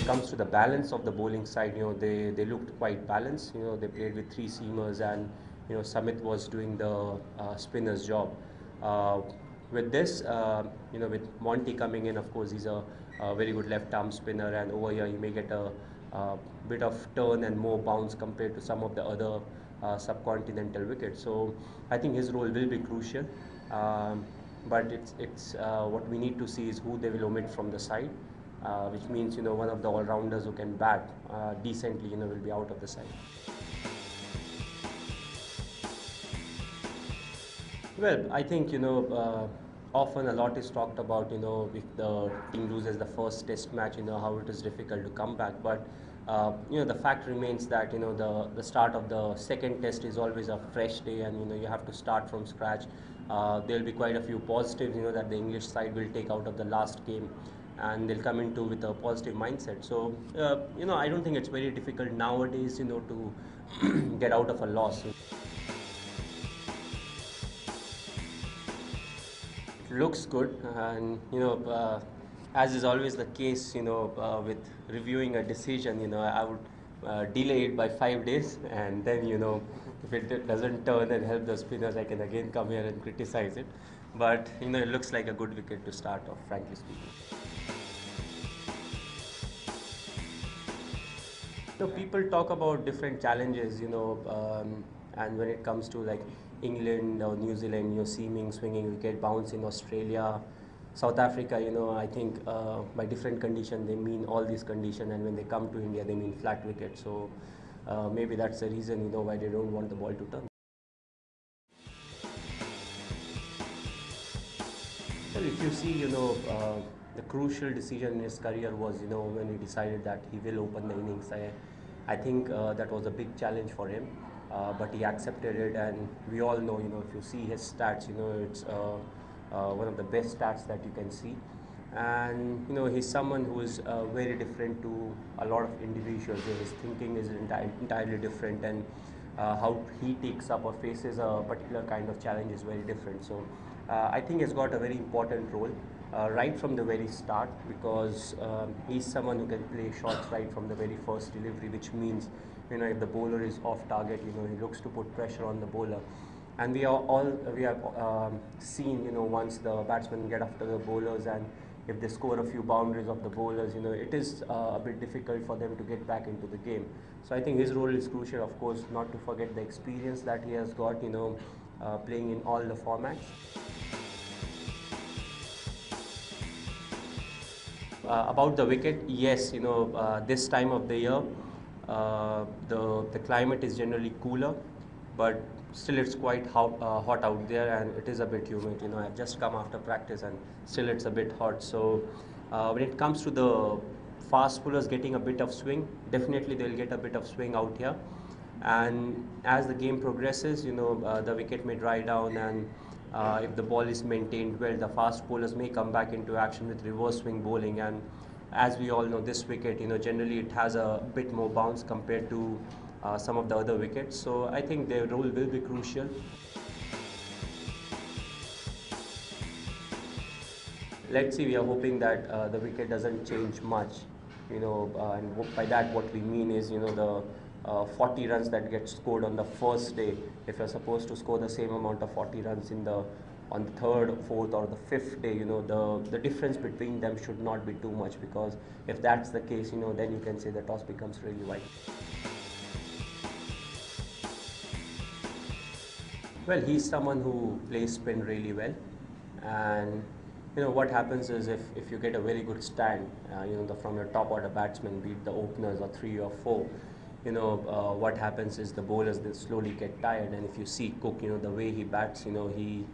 comes to the balance of the bowling side, they looked quite balanced. They played with three seamers, and Samit was doing the spinner's job. Uh, with this, with Monty coming in, of course, he's a very good left-arm spinner, and over here he may get a bit of turn and more bounce compared to some of the other subcontinental wickets. So I think his role will be crucial. But it's what we need to see is who they will omit from the side, which means one of the all-rounders who can bat decently will be out of the side. Well, I think often a lot is talked about if the team loses the first test match, how it is difficult to come back. But the fact remains that the start of the second test is always a fresh day, and you have to start from scratch. There'll be quite a few positives that the English side will take out of the last game, and they'll come into with a positive mindset. So I don't think it's very difficult nowadays to get out of a loss. Looks good, and as is always the case with reviewing a decision, I would delay it by 5 days, and then if it doesn't turn and help the spinners, I can again come here and criticize it. But it looks like a good wicket to start off, frankly speaking. People talk about different challenges, and when it comes to like England or New Zealand, seaming, swinging wicket, bounce in Australia, South Africa, I think by different condition they mean all these conditions, and when they come to India they mean flat wicket. So maybe that's the reason why they don't want the ball to turn. Well, if you see, the crucial decision in his career was, when he decided that he will open the innings. I think that was a big challenge for him, but he accepted it, and we all know, if you see his stats, it's one of the best stats that you can see. And he's someone who is very different to a lot of individuals. His thinking is entirely different, and how he takes up or faces a particular kind of challenge is very different. So I think he's got a very important role right from the very start, because he's someone who can play shots right from the very first delivery, which means if the bowler is off target, he looks to put pressure on the bowler. And we have seen once the batsmen get after the bowlers, and if they score a few boundaries of the bowlers, it is a bit difficult for them to get back into the game. So I think his role is crucial. Of course, not to forget the experience that he has got, playing in all the formats. About the wicket, yes, this time of the year, the climate is generally cooler, but still it's quite hot out there, and it is a bit humid. I've just come after practice, and still it's a bit hot. So when it comes to the fast bowlers getting a bit of swing, definitely they'll get a bit of swing out here. And as the game progresses, the wicket may dry down, and if the ball is maintained well, the fast bowlers may come back into action with reverse swing bowling. And as we all know, this wicket, generally it has a bit more bounce compared to some of the other wickets. So I think their role will be crucial. Let's see, we are hoping that the wicket doesn't change much, and by that what we mean is, the 40 runs that get scored on the first day, if you're supposed to score the same amount of 40 runs on the third, fourth or the fifth day, the difference between them should not be too much, because if that's the case, then you can say the toss becomes really wide. Well, he's someone who plays spin really well, and what happens is if you get a very good stand, from your top order batsmen, be it the openers or 3 or 4, what happens is the bowlers, they slowly get tired. And if you see Cook, the way he bats, he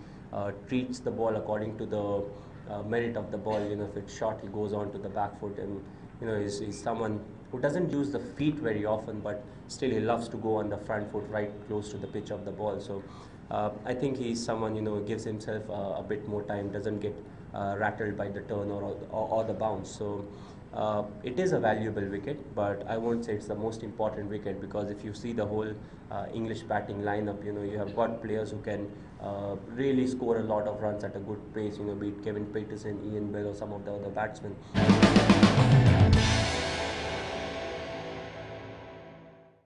treats the ball according to the merit of the ball. If it's short, he goes on to the back foot, and he's someone who doesn't use the feet very often, but still he loves to go on the front foot right close to the pitch of the ball. So I think he's someone who gives himself a bit more time, doesn't get rattled by the turn or the bounce. So it is a valuable wicket, but I won't say it's the most important wicket, because if you see the whole English batting lineup, you have got players who can really score a lot of runs at a good pace, be it Kevin Pietersen, Ian Bell or some of the other batsmen.